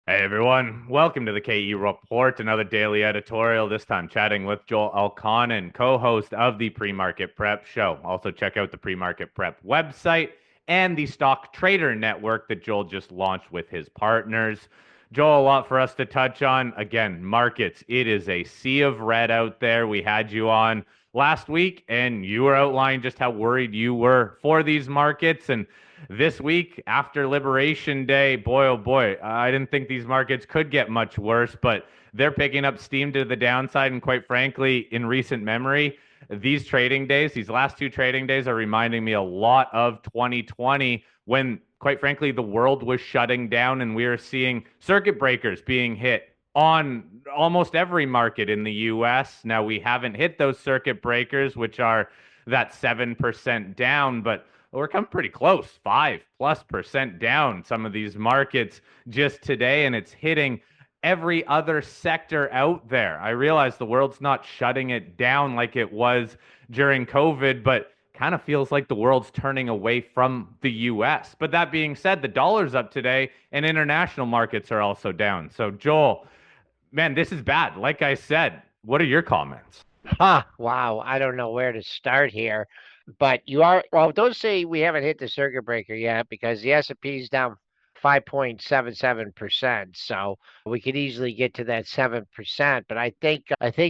Hey everyone, welcome to the KE Report, another daily editorial, this time chatting with Joel Elconin, co-host of the PreMarket Prep show. Also check out the PreMarket Prep website and the Stock Trader Network that Joel just launched with his partners. Joel, a lot for us to touch on. Again, markets, it is a sea of red out there. We had you on last week and you were outlining just how worried you were for these markets, and this week after Liberation Day, boy, oh boy, I didn't think these markets could get much worse, but they're picking up steam to the downside. And quite frankly, in recent memory, these trading days, these last two trading days, are reminding me a lot of 2020 when, quite frankly, the world was shutting down and we were seeing circuit breakers being hit on almost every market in the US. Now, we haven't hit those circuit breakers, which are that 7% down, but we're coming pretty close, 5+% down some of these markets just today, and it's hitting every other sector out there. I realize the world's not shutting it down like it was during COVID, but kind of feels like the world's turning away from the US. But that being said, the dollar's up today and international markets are also down. So, Joel, man, this is bad. Like I said, what are your comments? Wow. I don't know where to start here, but well, don't say we haven't hit the circuit breaker yet because the S&P is down 5.77%. So we could easily get to that 7%, but I think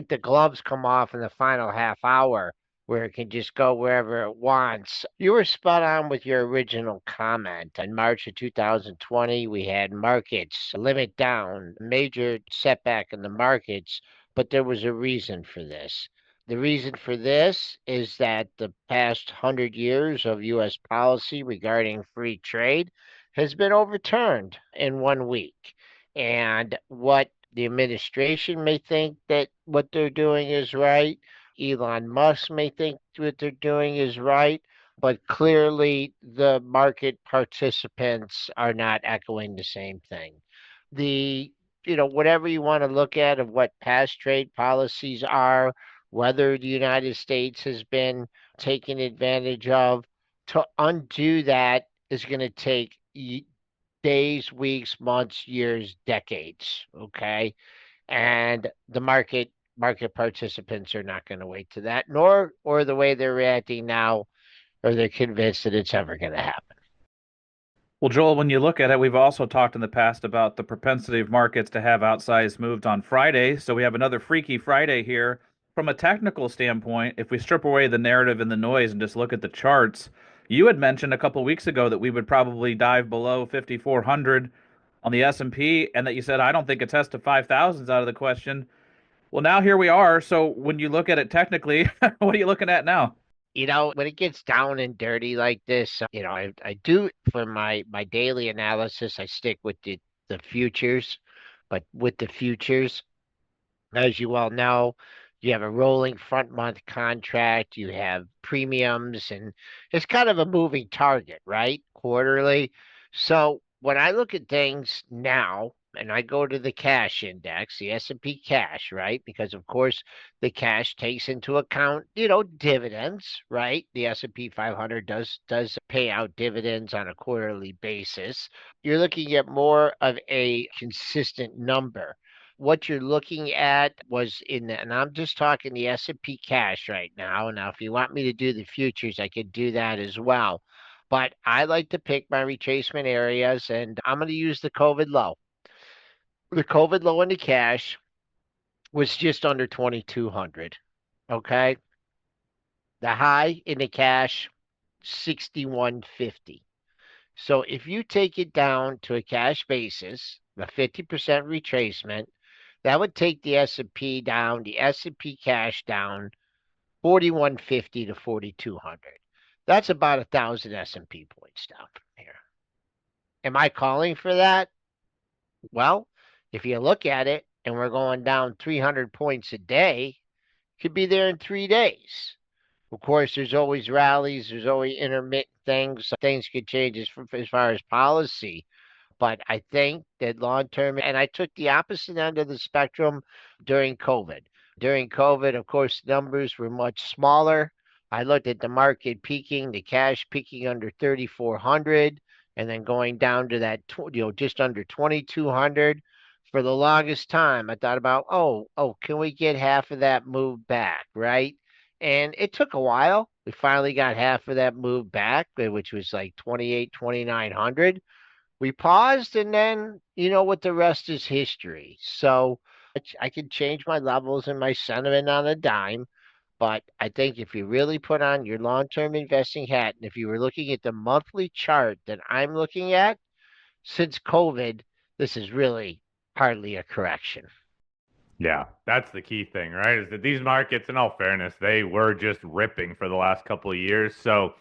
the gloves come off in the final half hour where it can just go wherever it wants. You were spot on with your original comment. In March of 2020, we had markets limit down, major setback in the markets, but there was a reason for this. The reason for this is that the past 100 years of U.S. policy regarding free trade has been overturned in 1 week. And what the administration may think that what they're doing is right, Elon Musk may think what they're doing is right, but clearly the market participants are not echoing the same thing. The whatever you want to look at of what past trade policies are, whether the United States has been taken advantage of, to undo that is going to take days, weeks, months, years, decades. Okay, and the market participants are not going to wait to that, nor or the way they're reacting now, or they're convinced that it's ever going to happen. Well, Joel, when you look at it, we've also talked in the past about the propensity of markets to have outsized moves on Friday. So we have another Freaky Friday here. From a technical standpoint, if we strip away the narrative and the noise and just look at the charts, you had mentioned a couple of weeks ago that we would probably dive below 5,400 on the S&P, and that you said, I don't think a test of 5,000 is out of the question. Well, now here we are. So when you look at it technically, what are you looking at now? When it gets down and dirty like this, I do for my daily analysis, I stick with the futures. But with the futures, as you all know, you have a rolling front month contract, you have premiums, and it's kind of a moving target, right? Quarterly. So when I look at things now, and I go to the cash index, the S&P cash, right? Because of course the cash takes into account, dividends, right? The S&P 500 does pay out dividends on a quarterly basis. You're looking at more of a consistent number. What you're looking at was and I'm just talking the S&P cash right now. Now, if you want me to do the futures, I could do that as well. But I like to pick my retracement areas, and I'm going to use the COVID low. The COVID low in the cash was just under 2,200. Okay. The high in the cash, 6,150. So if you take it down to a cash basis, a 50% retracement, that would take the S&P down, the S&P cash down 4,150 to 4,200. That's about 1,000 S&P points down from here. Am I calling for that? Well, if you look at it and we're going down 300 points a day, could be there in 3 days. Of course, there's always rallies, there's always intermittent things. Things could change as far as policy. But I think that long term, and I took the opposite end of the spectrum during COVID. During COVID, of course, numbers were much smaller. I looked at the market peaking, the cash peaking under 3,400. and then going down to that, just under 2,200 for the longest time. I thought about, can we get half of that move back, right? And it took a while. We finally got half of that move back, which was like 2,900. We paused, and then what, the rest is history. So I can change my levels and my sentiment on a dime. But I think if you really put on your long-term investing hat, and if you were looking at the monthly chart that I'm looking at, since COVID, this is really hardly a correction. Yeah, that's the key thing, right? Is that these markets, in all fairness, they were just ripping for the last couple of years. So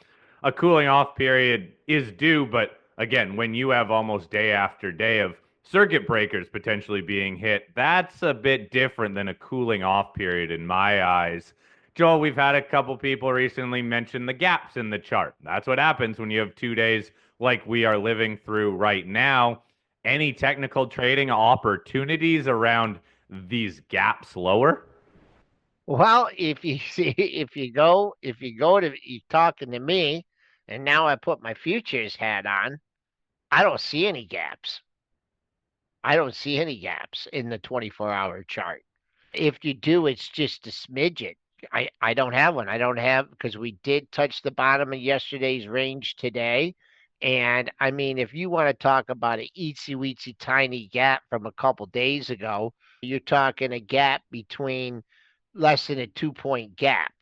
a cooling off period is due. But again, when you have almost day after day of circuit breakers potentially being hit, that's a bit different than a cooling off period in my eyes. Joel, we've had a couple people recently mention the gaps in the chart. That's what happens when you have 2 days like we are living through right now. Any technical trading opportunities around these gaps lower? Well, if you see, you talking to me, and now I put my futures hat on, I don't see any gaps. I don't see any gaps in the 24-hour chart. If you do, it's just a smidget. I don't have one. I don't have, because we did touch the bottom of yesterday's range today. And I mean, if you want to talk about an itsy weetsy tiny gap from a couple days ago, you're talking a gap between less than a 2 point gap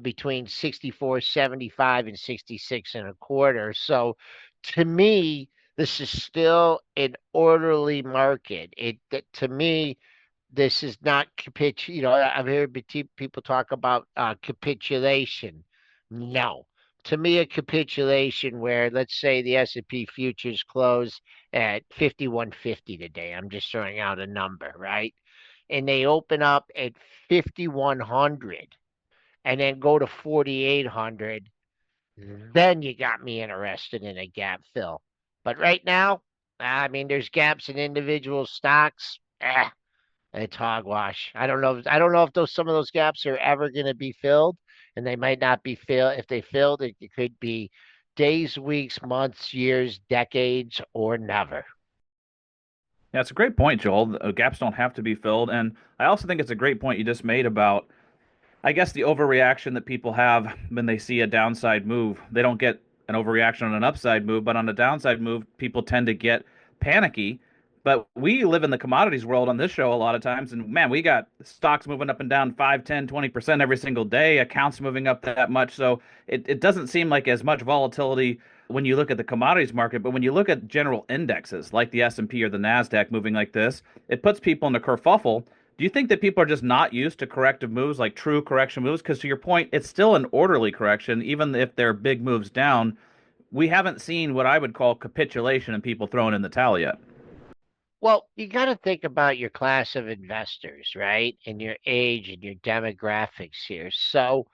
between 64.75 and 66 and a quarter. So to me, this is still an orderly market. To me, this is not I've heard people talk about capitulation. No, to me, a capitulation where, let's say, the S&P futures close at 5150 today. I'm just throwing out a number, right? And they open up at 5100 and then go to 4,800. Then you got me interested in a gap fill. But right now, I mean, there's gaps in individual stocks. It's hogwash. I don't know if some of those gaps are ever going to be filled, and they might not be filled. If they filled, it could be days, weeks, months, years, decades, or never. Yeah, it's a great point, Joel. Gaps don't have to be filled. And I also think it's a great point you just made about, I guess, the overreaction that people have when they see a downside move. They don't get an overreaction on an upside move, but on a downside move, people tend to get panicky. But we live in the commodities world on this show a lot of times, and man, we got stocks moving up and down 5, 10, 20% every single day, accounts moving up that much. So it doesn't seem like as much volatility when you look at the commodities market, but when you look at general indexes like the S&P or the Nasdaq moving like this, it puts people in a kerfuffle. Do you think that people are just not used to corrective moves, like true correction moves? Because to your point, it's still an orderly correction, even if they're big moves down. We haven't seen what I would call capitulation and people throwing in the towel yet. Well, you got to think about your class of investors, right? And your age and your demographics here. So,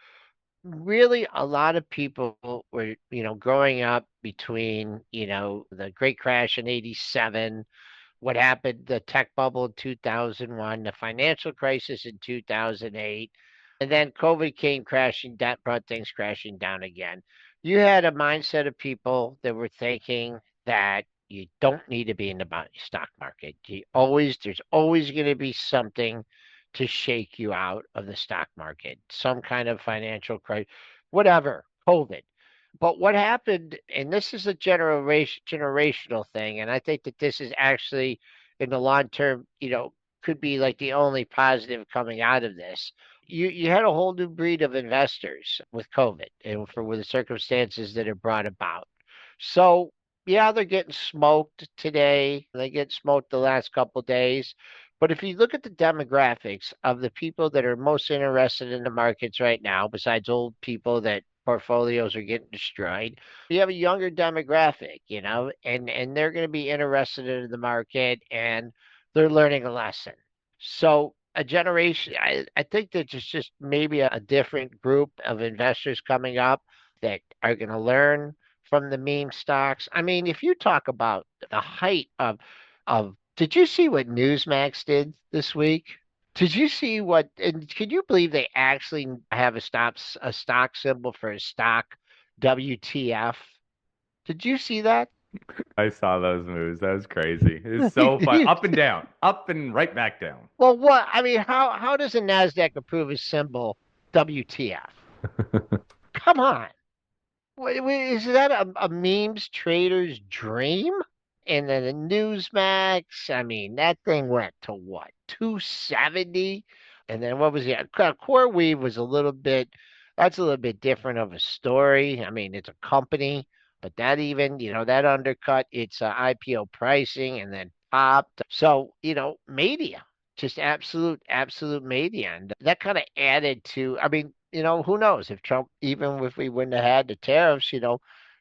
really, a lot of people were, growing up between, the Great Crash in 87, what happened, the tech bubble in 2001, the financial crisis in 2008, and then COVID came crashing, that brought things crashing down again. You had a mindset of people that were thinking that you don't need to be in the stock market. There's always going to be something to shake you out of the stock market, some kind of financial crisis, whatever, COVID. But what happened, and this is a generational thing, and I think that this is actually in the long term, could be like the only positive coming out of this. You had a whole new breed of investors with COVID and with the circumstances that are brought about. So yeah, they're getting smoked today. They get smoked the last couple of days. But if you look at the demographics of the people that are most interested in the markets right now, besides old people that portfolios are getting destroyed, you have a younger demographic, and they're going to be interested in the market, and they're learning a lesson. So a generation, I think that there's just maybe a different group of investors coming up that are going to learn from the meme stocks. I mean, if you talk about the height of did you see what Newsmax did this week? Did you see what, and can you believe they actually have a stock symbol for a stock, WTF? Did you see that? I saw those moves. That was crazy. It's so fun. Up and down, up and right back down. Well, what I mean, how does a Nasdaq approve a symbol WTF? Come on. Is that a memes trader's dream? And then the Newsmax, I mean, that thing went to what, 270? And then what was the Core Weave was that's a little bit different of a story. I mean, it's a company, but that even, that undercut its IPO pricing and then popped. So, media, just absolute media. And that kind of added to, I mean, who knows if Trump, even if we wouldn't have had the tariffs,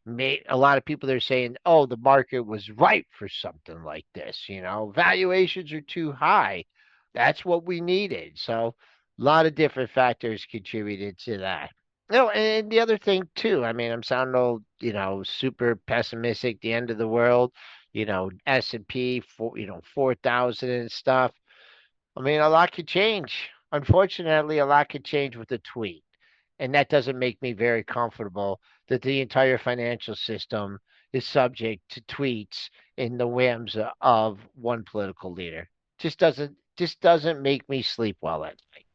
made a lot of people are saying, oh, the market was ripe for something like this. Valuations are too high. That's what we needed. So a lot of different factors contributed to that. And the other thing too, I mean, I'm sounding old, super pessimistic, the end of the world, S&P, 4,000 and stuff. I mean, a lot could change. Unfortunately, a lot could change with a tweet. And that doesn't make me very comfortable that the entire financial system is subject to tweets in the whims of one political leader. Just doesn't make me sleep well at night.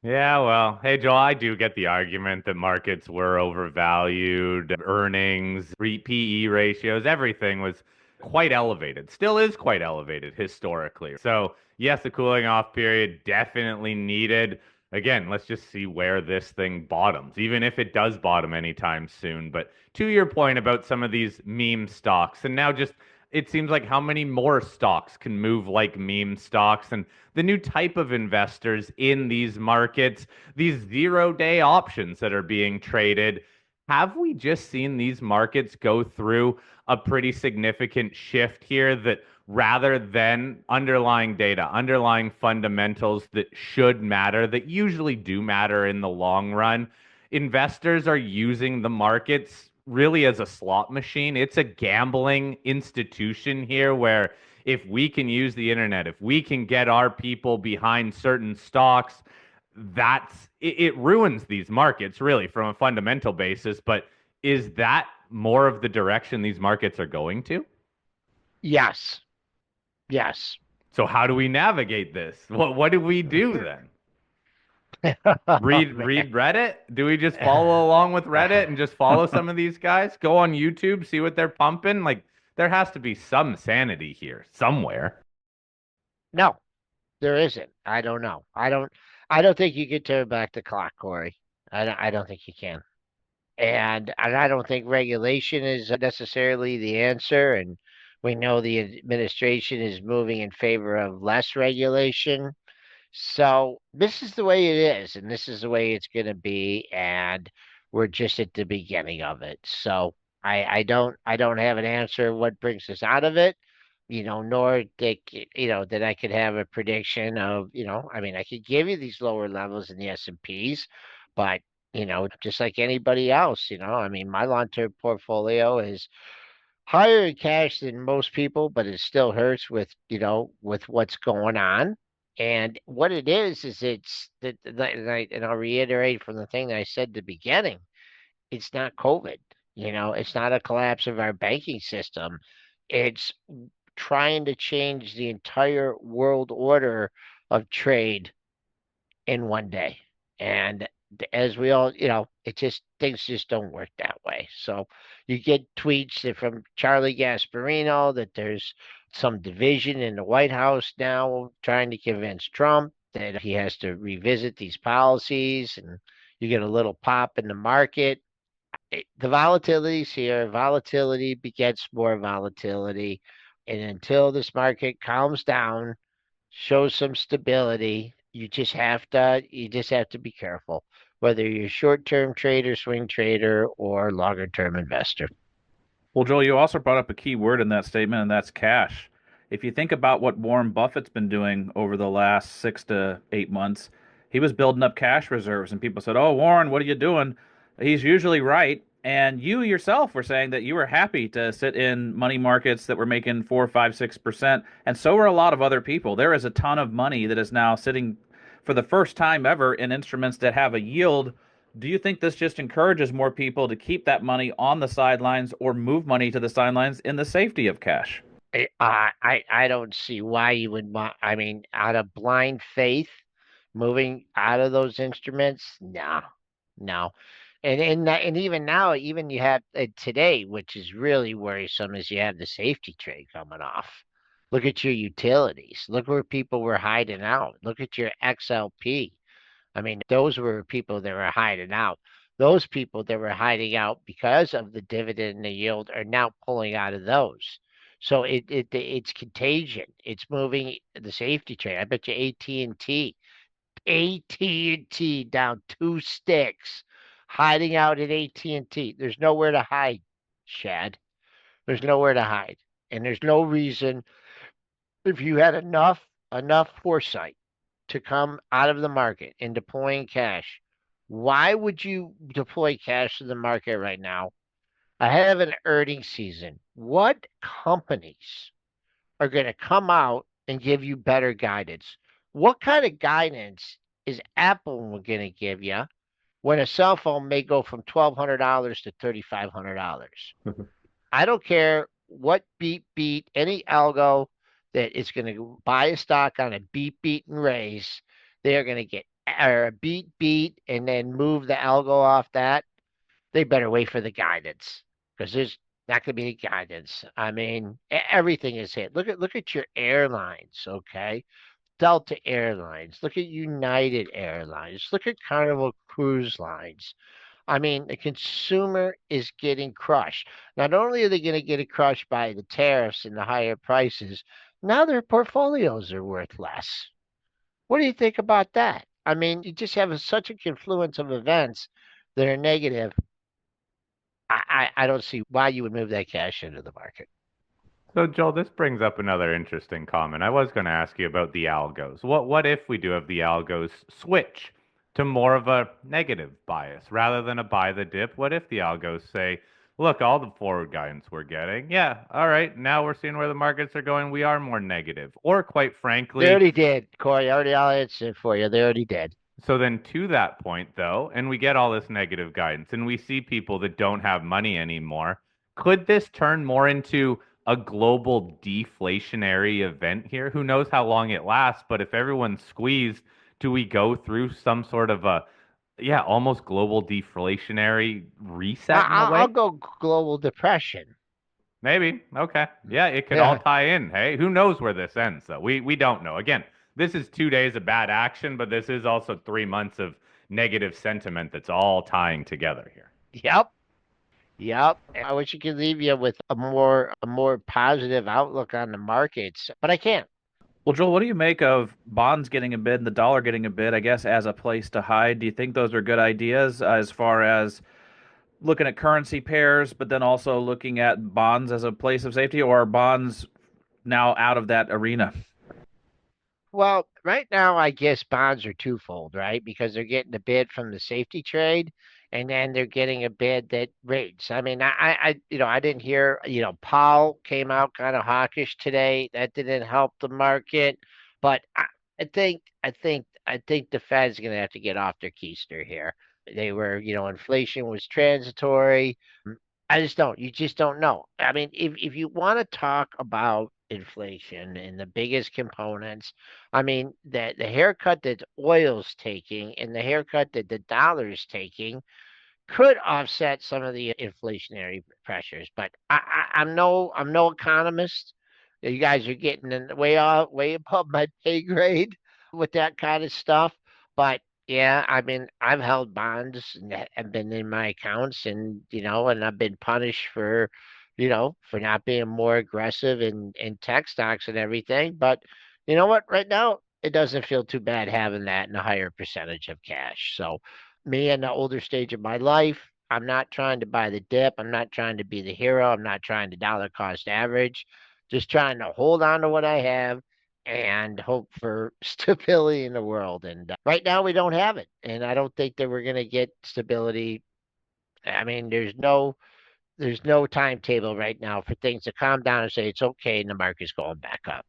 Yeah, well, hey, Joel, I do get the argument that markets were overvalued, earnings, PE ratios, everything was quite elevated, still is quite elevated historically. So, yes, a cooling off period definitely needed. Again, let's just see where this thing bottoms, even if it does bottom anytime soon. But to your point about some of these meme stocks, and now just it seems like how many more stocks can move like meme stocks and the new type of investors in these markets, these 0-day options that are being traded. Have we just seen these markets go through a pretty significant shift here that rather than underlying data, underlying fundamentals that should matter, that usually do matter in the long run, investors are using the markets really as a slot machine? It's a gambling institution here where if we can use the internet, if we can get our people behind certain stocks, it ruins these markets really from a fundamental basis. But is that more of the direction these markets are going to? Yes. Yes. So how do we navigate this? What do we do then? Oh, Read Reddit? Do we just follow along with Reddit and just follow some of these guys? Go on YouTube, see what they're pumping? Like there has to be some sanity here somewhere. No, there isn't. I don't know. I don't think you can turn back the clock, Corey. I don't think you can. And I don't think regulation is necessarily the answer. And we know the administration is moving in favor of less regulation. So this is the way it is, and this is the way it's going to be, and we're just at the beginning of it. So I don't have an answer what brings us out of it, nor that I could have a prediction of, I mean, I could give you these lower levels in the S&Ps, but just like anybody else, I mean, my long-term portfolio is higher in cash than most people, but it still hurts with what's going on. And what it is it's that, and I'll reiterate from the thing that I said at the beginning, it's not COVID. It's not a collapse of our banking system. It's trying to change the entire world order of trade in one day. And as we all, things just don't work that way. So you get tweets from Charlie Gasparino that there's some division in the White House now trying to convince Trump that he has to revisit these policies, and you get a little pop in the market. The volatility's here. Volatility begets more volatility. And until this market calms down, shows some stability, you just have to be careful, whether you're a short-term trader, swing trader, or longer-term investor. Well, Joel, you also brought up a key word in that statement, and that's cash. If you think about what Warren Buffett's been doing over the last 6 to 8 months, he was building up cash reserves, and people said, "Oh, Warren, what are you doing?" He's usually right. And you yourself were saying that you were happy to sit in money markets that were making 4, 5, 6%, and so are a lot of other people. There is a ton of money that is now sitting for the first time ever in instruments that have a yield Do you think this just encourages more people to keep that money on the sidelines or move money to the sidelines in the safety of cash? I don't see why you would want. I mean, out of blind faith, moving out of those instruments, no, no. And even now, even you have today, which is really worrisome, is you have the safety trade coming off. Look at your utilities. Look where people were hiding out. Look at your XLP. I mean, those were people that were hiding out. Those people that were hiding out because of the dividend and the yield are now pulling out of those. So it's contagion. It's moving the safety trade. I bet you AT&T down 2 sticks, hiding out at AT&T. There's nowhere to hide, Shad. There's nowhere to hide, and there's no reason if you had enough foresight to come out of the market and deploying cash. Why would you deploy cash to the market right now ahead of an earnings season? What companies are going to come out and give you better guidance? What kind of guidance is Apple going to give you when a cell phone may go from $1,200 to $3,500? I don't care what beat any algo that is going to buy a stock on a beat and raise. They are going to get or a beat and then move the algo off that. They better wait for the guidance because there's not going to be any guidance. I mean, everything is hit. Look at your airlines, okay? Delta Airlines. Look at United Airlines. Look at Carnival Cruise Lines. I mean, the consumer is getting crushed. Not only are they going to get crushed by the tariffs and the higher prices, now their portfolios are worth less. What do you think about that? I mean, you just have such a confluence of events that are negative. I don't see why you would move that cash into the market. So, Joel, this brings up another interesting comment. I was going to ask you about the algos. What if we do have the algos switch to more of a negative bias rather than a buy the dip? What if the algos say, look, all the forward guidance we're getting, yeah, all right, now we're seeing where the markets are going. We are more negative. Or quite They frankly, already did, Corey. I'll answer it for you. They already did. so then to that point though, and we get all this negative guidance and we see people that don't have money anymore, could this turn more into a global deflationary event here? Who knows how long it lasts, but if everyone's squeezed, do we go through some sort of a yeah, almost global deflationary reset in a I'll way? go global depression. Maybe. Okay. Yeah, it could all Yeah. tie in. Hey, who knows where this ends though? We don't know. Again, this is 2 days of bad action, but this is also 3 months of negative sentiment that's all tying together here. Yep. Yep. I wish I could leave you with a more positive outlook on the markets, but I can't. Well, Joel, what do you make of bonds getting a bid and the dollar getting a bid, I guess, as a place to hide? Do you think those are good ideas as far as looking at currency pairs, but then also looking at bonds as a place of safety, or are bonds now out of that arena? Well, right now, I guess bonds are twofold, right? Because they're getting a bid from the safety trade, and then they're getting a bid that rates. I mean, I didn't hear, Powell came out kind of hawkish today. That didn't help the market, but I think the Fed's going to have to get off their keister here. They were, inflation was transitory. I just don't. You just don't know. I mean, if you want to talk about inflation and the biggest components, I mean, the haircut that oil's taking and the haircut that the dollar's taking could offset some of the inflationary pressures. But I'm no economist. You guys are getting way above my pay grade with that kind of stuff. But yeah, I mean, I've held bonds and have been in my accounts, and and I've been punished for, for not being more aggressive in tech stocks and everything. But you know what? Right now, it doesn't feel too bad having that in a higher percentage of cash. So me in the older stage of my life, I'm not trying to buy the dip. I'm not trying to be the hero. I'm not trying to dollar cost average. Just trying to hold on to what I have and hope for stability in the world. And right now we don't have it. And I don't think that we're going to get stability. I mean, there's no timetable right now for things to calm down and say it's okay and the market's going back up.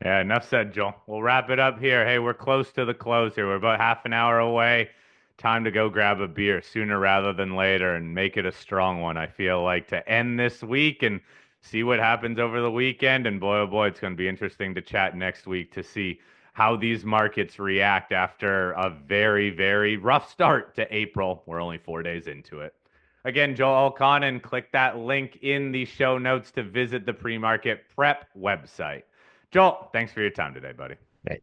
Yeah, enough said, Joel. We'll wrap it up here. Hey, we're close to the close here. We're about half an hour away. time to go grab a beer sooner rather than later and make it a strong one, I feel like, to end this week and see what happens over the weekend. And boy, oh boy, it's going to be interesting to chat next week to see how these markets react after a very, very rough start to April. We're only 4 days into it. Again, Joel Elconin, click that link in the show notes to visit the PreMarket Prep website. Joel, thanks for your time today, buddy. Right.